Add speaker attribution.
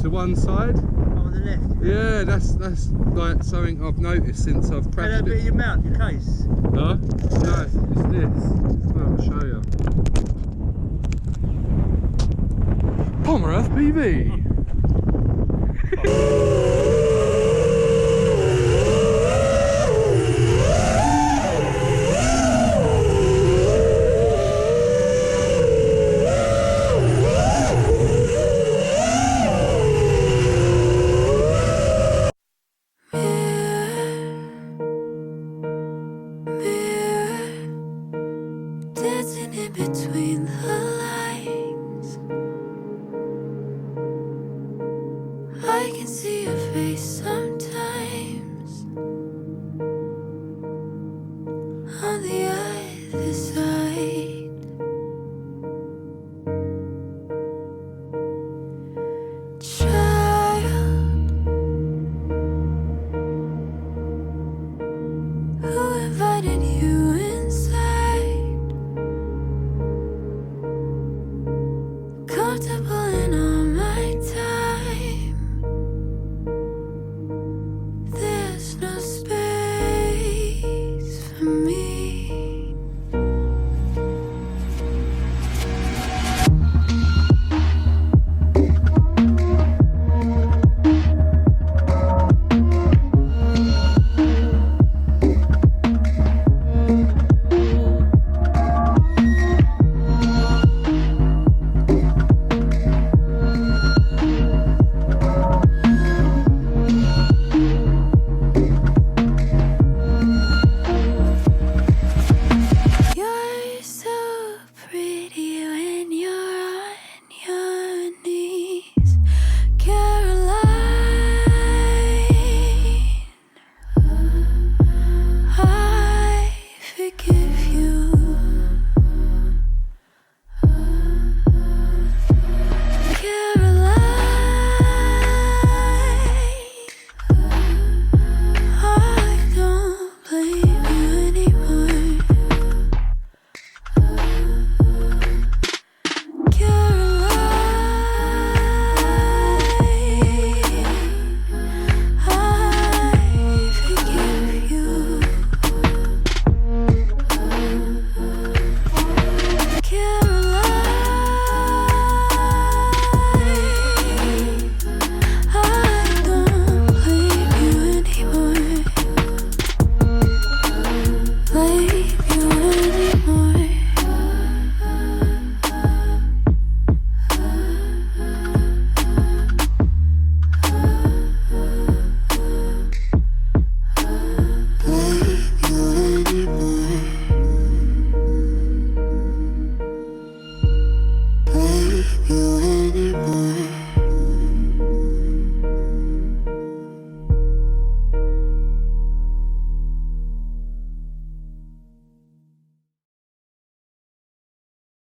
Speaker 1: to one side.
Speaker 2: Oh, on the left.
Speaker 1: Yeah, that's like something I've noticed since I've crashed
Speaker 2: Had a bit
Speaker 1: it.
Speaker 2: of your mount, your case.
Speaker 1: Huh? No, it's this. Well, I'll show you. Pomma FPV.
Speaker 3: Dancing in between the lines, I can see your face sometimes on the other side. Child, who invited you inside? Comfortable in